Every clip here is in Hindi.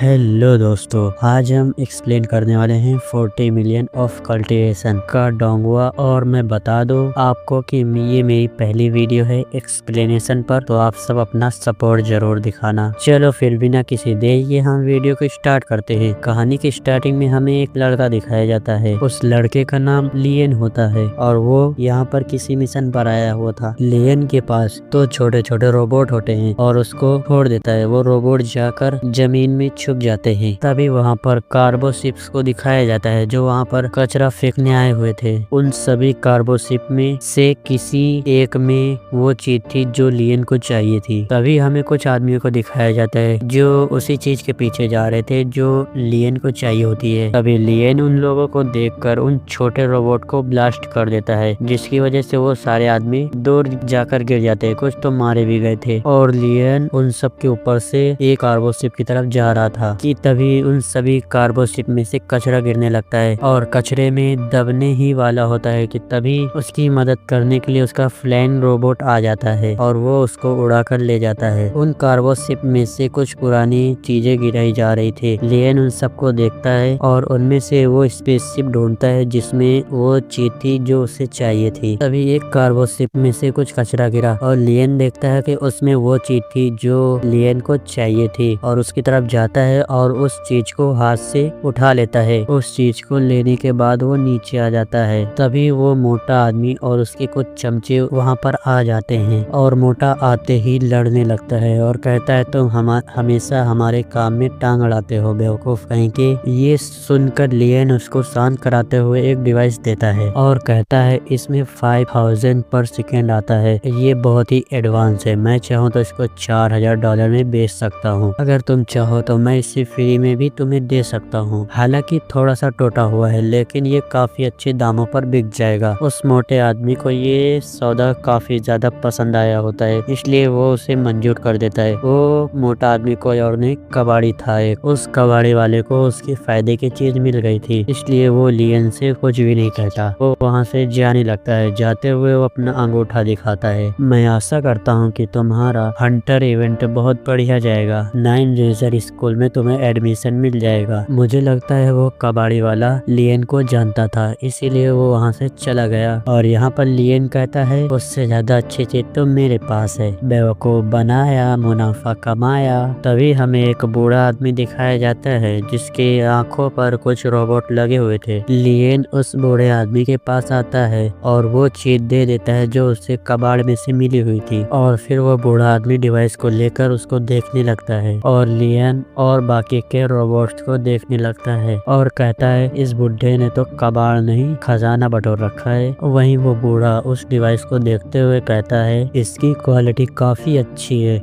हेलो दोस्तों, आज हम एक्सप्लेन करने वाले हैं 40 मिलियन ऑफ कल्टीवेशन का डोंगुआ। और मैं बता दूं आपको कि ये मेरी पहली वीडियो है एक्सप्लेनेशन पर, तो आप सब अपना सपोर्ट जरूर दिखाना। चलो फिर बिना किसी देर के हम वीडियो को स्टार्ट करते हैं। कहानी की स्टार्टिंग में हमें एक लड़का दिखाया जाता है। उस लड़के का नाम लियन होता है और वो यहाँ पर किसी मिशन पर आया हुआ था। लियन के पास तो छोटे छोटे रोबोट होते हैं और उसको छोड़ देता है। वो रोबोट जाकर जमीन में छुप जाते हैं। तभी वहाँ पर कार्गो शिप्स को दिखाया जाता है जो वहाँ पर कचरा फेंकने आए हुए थे। उन सभी कार्गो शिप में से किसी एक में वो चीज थी जो लियन को चाहिए थी। तभी हमें कुछ आदमियों को दिखाया जाता है जो उसी चीज के पीछे जा रहे थे जो लियन को चाहिए होती है। तभी लियन उन लोगों को देखकर उन छोटे रोबोट को ब्लास्ट कर देता है, जिसकी वजह से वो सारे आदमी दूर जाकर गिर जाते हैं। कुछ तो मारे भी गए थे और लियन उन सब के ऊपर से एक कार्गो शिप की तरफ जा रहा था कि तभी उन सभी कार्गो शिप में से कचरा गिरने लगता है और कचरे में दबने ही वाला होता है कि तभी उसकी मदद करने के लिए उसका फ्लाइंग रोबोट आ जाता है और वो उसको उड़ाकर ले जाता है। उन कार्गो शिप में से कुछ पुरानी चीजें गिराई जा रही थी। लियन उन सबको देखता है और उनमें से वो स्पेसशिप ढूंढता है जिसमें वो चीज थी जो उसे चाहिए थी। तभी एक कार्गो शिप में से कुछ कचरा गिरा और लियन देखता है कि उसमें वो चीज थी जो लियन को चाहिए थी और उसकी तरफ जाता है और उस चीज को हाथ से उठा लेता है। उस चीज को लेने के बाद वो नीचे आ जाता है। तभी वो मोटा आदमी और उसके कुछ चमचे वहाँ पर आ जाते हैं और मोटा आते ही लड़ने लगता है और कहता है तुम हमेशा हमारे काम में टांग अड़ाते हो बेवकूफ कहीं के। ये सुनकर लियन उसको शांत कराते हुए एक डिवाइस देता है और कहता है इसमें 5000 पर सेकेंड आता है। ये बहुत ही एडवांस है। मैं चाहूँ तो इसको $4000 में बेच सकता हूँ। अगर तुम चाहो तो मैं इसे फ्री में भी तुम्हें दे सकता हूँ। हालांकि थोड़ा सा टूटा हुआ है लेकिन ये काफी अच्छे दामों पर बिक जाएगा। उस मोटे आदमी को ये सौदा काफी ज्यादा पसंद आया होता है, इसलिए वो उसे मंजूर कर देता है। वो मोटा आदमी कोई और नहीं, कबाड़ी था एक। उस कबाड़ी वाले को उसके फायदे की चीज मिल गई थी, इसलिए वो लियन से कुछ भी नहीं कहता। वो वहाँ से जाने लगता है। जाते हुए वो अपना अंगूठा दिखाता है। मैं आशा करता हूँ कि तुम्हारा हंटर इवेंट बहुत बढ़िया जाएगा। 9 रेजर स्कूल में तुम्हें एडमिशन मिल जाएगा। मुझे लगता है वो कबाड़ी वाला लियन को जानता था, इसीलिए वो वहाँ से चला गया। और यहाँ पर लियन कहता है उससे ज्यादा अच्छी चीज तो मेरे पास है। बेवकूफ बनाया, मुनाफा कमाया। तभी हमें एक बूढ़ा आदमी दिखाया जाता है जिसके आंखों पर कुछ रोबोट लगे हुए थे। लियन उस बूढ़े आदमी के पास आता है और वो चीज दे देता है जो उससे कबाड़ में से मिली हुई थी। और फिर वो बूढ़ा आदमी डिवाइस को लेकर उसको देखने लगता है और लियन और बाकी के रोबोट्स को देखने लगता है और कहता है इस बुढ़े ने तो कबाड़ नहीं खजाना बटोर रखा है। वहीं वो बूढ़ा उस डिवाइस को देखते हुए कहता है इसकी क्वालिटी काफी अच्छी है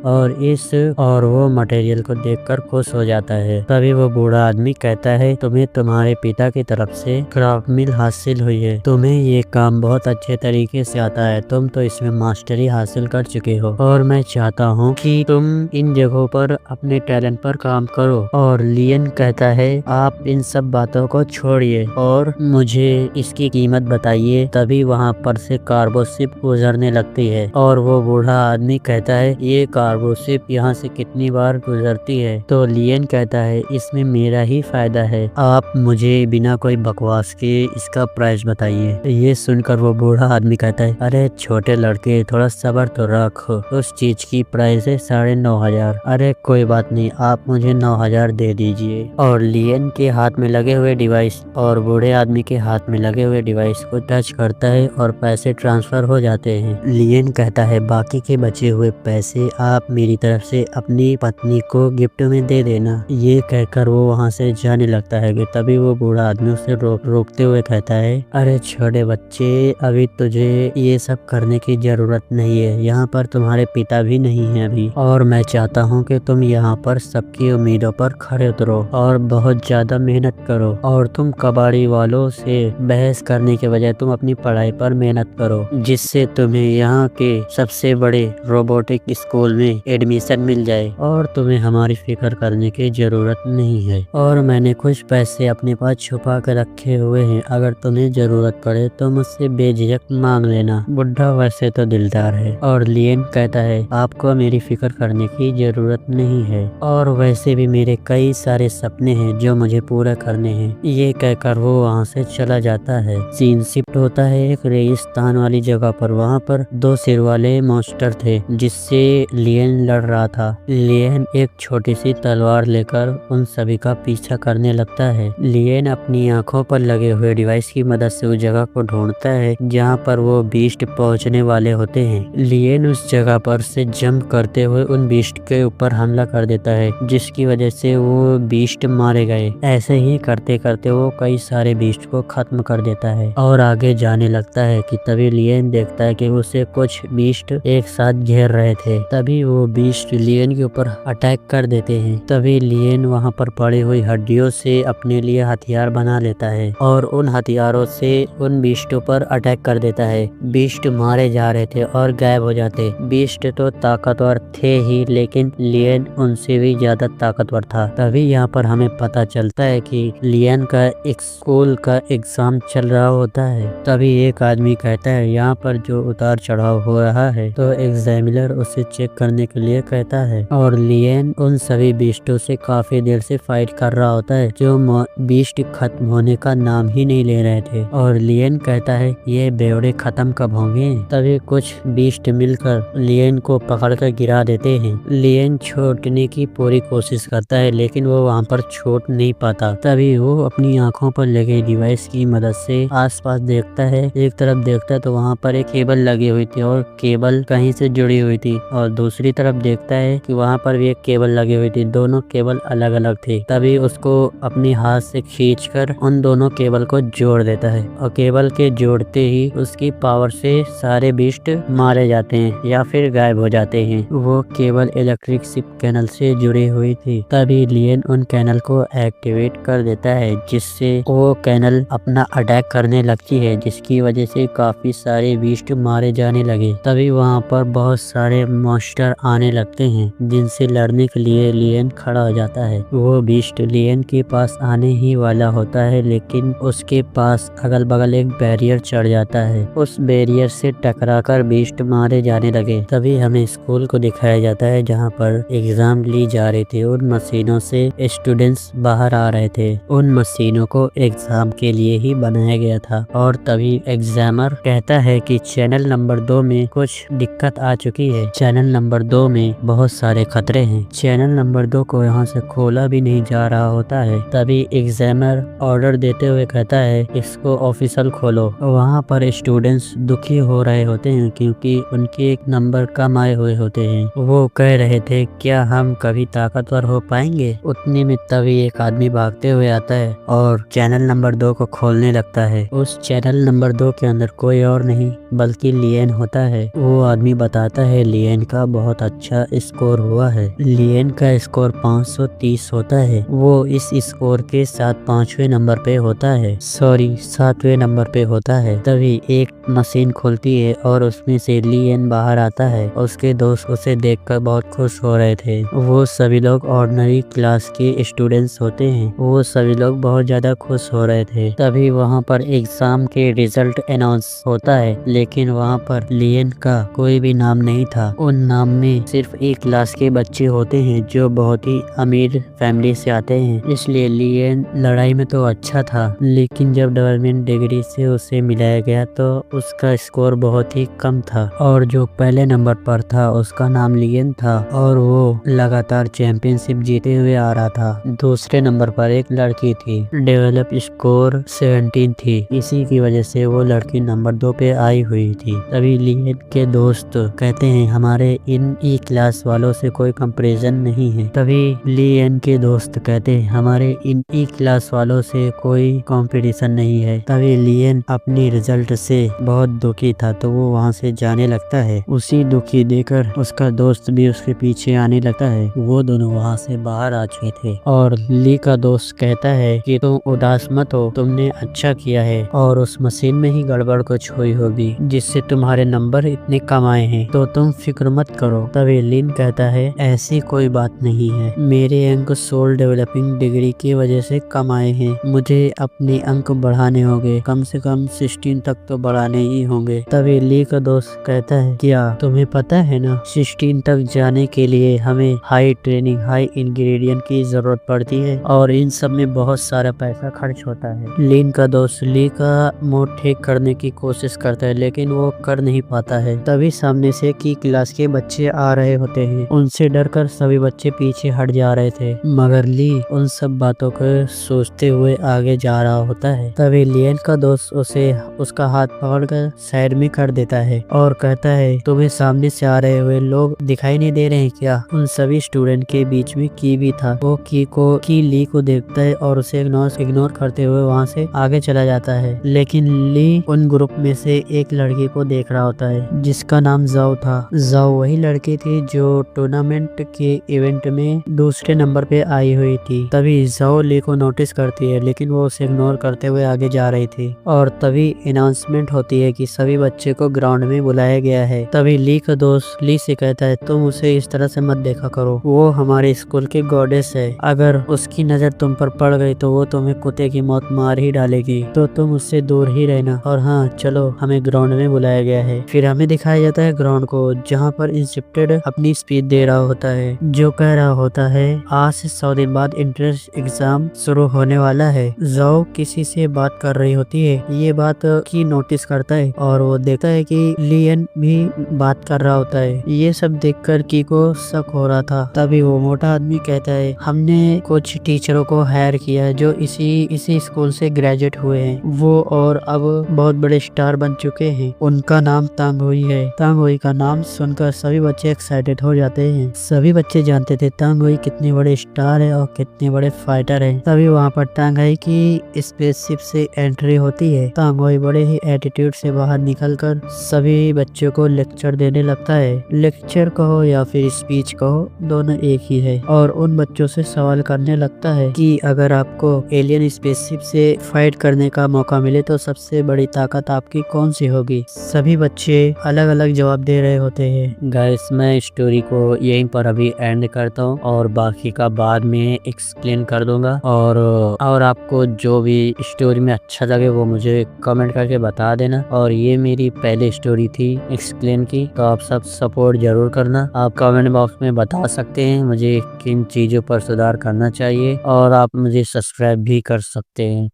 और वो मटेरियल को देखकर खुश हो जाता है। तभी वो बूढ़ा आदमी कहता है तुम्हें तुम्हारे पिता की तरफ से क्राफ्ट मिल हासिल हुई है। तुम्हें ये काम बहुत अच्छे तरीके से आता है। तुम तो इसमें मास्टरी हासिल कर चुके हो और मैं चाहता हूँ कि तुम इन जगहों पर अपने टैलेंट पर काम करो। और लियन कहता है आप इन सब बातों को छोड़िए और मुझे इसकी कीमत बताइए। तभी वहाँ पर से कार्गो शिप गुजरने लगती है और वो बूढ़ा आदमी कहता है ये कार्गो शिप यहाँ से कितनी बार गुजरती है। तो लियन कहता है इसमें मेरा ही फायदा है, आप मुझे बिना कोई बकवास के इसका प्राइस बताइए। ये सुनकर वो बूढ़ा आदमी कहता है अरे छोटे लड़के थोड़ा सब्र तो रख, उस चीज की प्राइस है 9500। अरे कोई बात नहीं, आप मुझे 9000 दे दीजिए। और लियन के हाथ में लगे हुए डिवाइस और बूढ़े आदमी के हाथ में लगे हुए डिवाइस को टच करता है और पैसे ट्रांसफर हो जाते हैं। लियन कहता है बाकी के बचे हुए पैसे आप मेरी तरफ से अपनी पत्नी को गिफ्ट में दे देना। ये कहकर वो वहाँ से जाने लगता है कि तभी वो बूढ़ा आदमी उसे रोकते हुए कहता है अरे छोटे बच्चे, अभी तुझे ये सब करने की जरूरत नहीं है। यहाँ पर तुम्हारे पिता भी नहीं है अभी और मैं चाहता हूँ कि तुम यहाँ पर सबकी उम्मीदों पर खरे उतरो और बहुत ज्यादा मेहनत करो। और तुम कबाड़ी वालों से बहस करने के बजाय तुम अपनी पढ़ाई पर मेहनत करो, जिससे तुम्हें यहाँ के सबसे बड़े रोबोटिक स्कूल में एडमिशन मिल जाए और तुम्हें हमारी फिक्र करने की जरूरत नहीं है। और मैंने कुछ पैसे अपने पास छुपा कर रखे हुए हैं, अगर तुम्हें जरूरत पड़े तो मुझसे बेझिझक मांग लेना। बुढ़ा वैसे तो दिलदार है और लियन कहता है आपको मेरी फिक्र करने की जरूरत नहीं है और वैसे भी मेरे कई सारे सपने हैं जो मुझे पूरा करने हैं। ये कहकर वो वहाँ से चला जाता है। सीन शिफ्ट होता है एक रेगिस्तान वाली जगह पर। वहाँ पर दो सिर वाले मॉन्स्टर थे जिससे लियन लड़ रहा था। लियन एक छोटी सी तलवार लेकर उन सभी का पीछा करने लगता है। लियन अपनी आंखों पर लगे हुए डिवाइस की मदद से उस जगह को ढूंढता है जहाँ पर वो बीस्ट पहुँचने वाले होते हैं। लियन उस जगह पर से जंप करते हुए उन बीस्ट के ऊपर हमला कर देता है, जिसकी वजह से वो बीस्ट मारे गए। ऐसे ही करते करते वो कई सारे बीस्ट को खत्म कर देता है और आगे जाने लगता है कि तभी लियन देखता है कि उसे कुछ बीस्ट एक साथ घेर रहे थे। तभी वो बीस्ट लियन के ऊपर अटैक कर देते हैं। तभी लियन वहाँ पर पड़ी हुई हड्डियों से अपने लिए हथियार बना लेता है और उन हथियारों से उन बीस्टों पर अटैक कर देता है। बीस्ट मारे जा रहे थे और गायब हो जाते। बीस्ट तो ताकतवर थे ही, लेकिन लियन उनसे भी ज्यादा ताकतवर था। तभी यहाँ पर हमें पता चलता है कि लियन का एक स्कूल का एग्जाम चल रहा होता है। तभी एक आदमी कहता है यहाँ पर जो उतार चढ़ाव हो रहा है, तो एग्जामिनर उसे चेक करने के लिए कहता है। और लियन उन सभी बीस्टों से काफी देर से फाइट कर रहा होता है जो बीस्ट खत्म होने का नाम ही नहीं ले रहे थे। और लियन कहता है ये बेवड़े खत्म कब होंगे। तभी कुछ बीस्ट मिलकर लियन को पकड़कर गिरा देते हैं। लियन छोड़ने की पूरी कोशिश करता है लेकिन वो वहाँ पर छूट नहीं पाता। तभी वो अपनी आंखों पर लगे डिवाइस की मदद से आसपास देखता है। एक तरफ देखता है तो वहाँ पर एक केबल लगी हुई थी और केबल कहीं से जुड़ी हुई थी, और दूसरी तरफ देखता है कि वहाँ पर भी एक केबल लगी हुई थी। दोनों केबल अलग अलग थे। तभी उसको अपनी हाथ से खींचकर उन दोनों केबल को जोड़ देता है और केबल के जोड़ते ही उसकी पावर से सारे बीस्ट मारे जाते हैं या फिर गायब हो जाते हैं। वो केबल इलेक्ट्रिक शिप कैनल से जुड़ी हुई थी। तभी लियन उन कैनल को एक्टिवेट कर देता है जिससे वो कैनल अपना अटैक करने लगती है, जिसकी वजह से काफी सारे बीस्ट मारे जाने लगे। तभी वहाँ पर बहुत सारे मॉन्स्टर आने लगते हैं जिनसे लड़ने के लिए लियन खड़ा हो जाता है। वो बीस्ट लियन के पास आने ही वाला होता है लेकिन उसके पास अगल बगल एक बैरियर चढ़ जाता है। उस बैरियर से टकराकर बीस्ट मारे जाने लगे। तभी हमें स्कूल को दिखाया जाता है जहाँ पर एग्जाम ली जा रही थी। उन मशीनों से स्टूडेंट्स बाहर आ रहे थे। उन मशीनों को एग्जाम के लिए ही बनाया गया था। और तभी एग्जामर कहता है कि चैनल नंबर 2 में कुछ दिक्कत आ चुकी है। चैनल नंबर 2 में बहुत सारे खतरे हैं। चैनल नंबर 2 को यहाँ से खोला भी नहीं जा रहा होता है। तभी एग्जामर ऑर्डर देते हुए कहता है इसको ऑफिशियल खोलो। वहाँ पर स्टूडेंट्स दुखी हो रहे होते हैं क्योंकि उनके एक नंबर कम आए हुए होते हैं। वो कह रहे थे क्या हम कभी ताकतवर हो पाएंगे। उतने में तभी एक आदमी भागते हुए आता है और चैनल नंबर 2 को खोलने लगता है। उस चैनल नंबर 2 के अंदर कोई और नहीं बल्कि लियन होता है। वो आदमी बताता है लियन का बहुत अच्छा स्कोर हुआ है। लियन का स्कोर 530 होता है। वो इस स्कोर के साथ 5वें नंबर पे होता है, सॉरी 7वें नंबर पे होता है। तभी एक मशीन खुलती है और उसमें से लियन बाहर आता है। उसके दोस्त उसे देखकर बहुत खुश हो रहे थे। वो सभी लोग ऑर्डिनरी क्लास के स्टूडेंट्स होते हैं। वो सभी लोग बहुत ज्यादा खुश हो रहे थे। तभी वहाँ पर एग्जाम के रिजल्ट अनाउंस होता है लेकिन वहाँ पर लियन का कोई भी नाम नहीं था। उन नाम में सिर्फ एक क्लास के बच्चे होते हैं जो बहुत ही अमीर फैमिली से आते हैं। इसलिए लियन लड़ाई में तो अच्छा था लेकिन जब डेवलपमेंट डिग्री से उसे मिलाया गया तो उसका स्कोर बहुत ही कम था। और जो पहले नंबर पर था उसका नाम लियन था और वो लगातार चैंपियनशिप जीते हुए आ रहा था। दूसरे नंबर पर एक लड़की थी, डेवलप स्कोर 17 थी। इसी की वजह से वो लड़की नंबर 2 पे आई हुई थी। तभी लियन के दोस्त कहते हैं हमारे इन ई क्लास वालों से कोई कंपैरिजन नहीं है। तभी लियन के दोस्त कहते हैं हमारे इन ई क्लास वालों से कोई कंपटीशन नहीं है। तभी लियन अपनी रिजल्ट से बहुत दुखी था तो वो वहाँ से जाने लगता है। उसी दुखी देकर उसका दोस्त भी उसके पीछे आने लगता है। वो दोनों वहाँ से बाहर आ चुके थे और ली का दोस्त कहता है कि तुम उदास मत हो, तुमने अच्छा किया है और उस मशीन में ही गड़बड़ कुछ हुई होगी जिससे तुम्हारे नंबर इतने कम आए हैं, तो तुम फिक्र मत करो। तभी लिन कहता है ऐसी कोई बात नहीं है, मेरे अंक सोल डेवलपिंग डिग्री की वजह से कम आए हैं। मुझे अपने अंक बढ़ाने होंगे, कम से कम 16 तक तो बढ़ाने ही होंगे। तभी ली का दोस्त कहता है क्या तुम्हें पता है ना 16 तक जाने के लिए हमें हाई ट्रेनिंग, हाई इंग्रेडिएंट की जरूरत पड़ती है और इन सब में बहुत सारा पैसा खर्च होता है। लिन का दोस्त ली का मूड ठीक करने की कोशिश करता है लेकिन वो कर नहीं पाता है। तभी सामने से की क्लास के बच्चे आ रहे होते हैं। उनसे डरकर सभी बच्चे पीछे हट जा रहे थे, मगर ली उन सब बातों को सोचते हुए आगे जा रहा होता है। तभी लियन का दोस्त उसे उसका हाथ पकड़कर साइड में कर देता है और कहता है, तुम्हें सामने से आ रहे हुए लोग दिखाई नहीं दे रहे हैं क्या? उन सभी स्टूडेंट के बीच में की भी था। वो की ली को देखता है और उसे इग्नोर करते हुए वहाँ से आगे चला जाता है। लेकिन ली उन ग्रुप में से एक लड़की को देख रहा होता है जिसका नाम जाओ था। जाओ वही लड़की थी जो टूर्नामेंट के इवेंट में दूसरे नंबर पे आई हुई थी। तभी जाओ ली को नोटिस करती है लेकिन वो उसे इग्नोर करते हुए आगे जा रही थी और तभी अनाउंसमेंट होती है कि सभी बच्चे को ग्राउंड में बुलाया गया है। तभी ली का दोस्त ली से कहता है, तुम उसे इस तरह से मत देखा करो, वो हमारे स्कूल की गॉडेस है। अगर उसकी नजर तुम पर पड़ गई तो वो तुम्हें कुत्ते की मौत मार ही डालेगी, तो तुम उससे दूर ही रहना। और हाँ चलो, हमें ग्राउंड में बुलाया गया है। फिर हमें दिखाया जाता है ग्राउंड को जहाँ पर इंस्पेक्टर अपनी स्पीच दे रहा होता है, जो कह रहा होता है आज से 100 दिन बाद एंट्रेंस एग्जाम शुरू होने वाला है। जाओ किसी से बात कर रही होती है, ये बात की नोटिस करता है और वो देखता है कि लियन भी बात कर रहा होता है। ये सब देखकर की को शक हो रहा था। तभी वो मोटा आदमी कहता है, हमने कुछ टीचरों को हायर किया है जो इसी स्कूल से ग्रेजुएट हुए हैं, वो और अब बहुत बड़े स्टार बन चुके हैं। उनका नाम तांग हुई है। तांग हुई का नाम सुनकर सभी बच्चे एक्साइटेड हो जाते हैं। सभी बच्चे जानते थे तांग हुई कितने बड़े स्टार है और कितने बड़े फाइटर है। तभी वहाँ पर तांग हुई की स्पेसशिप से एंट्री होती है। तांग हुई बड़े ही एटीट्यूड से बाहर निकलकर सभी बच्चों को लेक्चर देने लगता है। लेक्चर कहो या फिर स्पीच कहो, दोनों एक ही है। और उन बच्चों से सवाल करने लगता है कि अगर आपको एलियन स्पेसशिप से फाइट करने का मौका मिले तो सबसे बड़ी ताकत आपकी कौन सी होगी? सभी बच्चे अलग अलग जवाब दे रहे होते हैं। गाइस मैं स्टोरी को यहीं पर अभी एंड करता हूँ और बाकी का बाद में एक्सप्लेन कर दूंगा। और आपको जो भी स्टोरी में अच्छा लगे वो मुझे कमेंट करके बता देना। और ये मेरी पहली स्टोरी थी एक्सप्लेन की, तो आप सब सपोर्ट जरूर करना। आप कमेंट बॉक्स में बता सकते हैं मुझे किन चीजों पर सुधार करना चाहिए और आप मुझे सब्सक्राइब भी कर सकते हैं।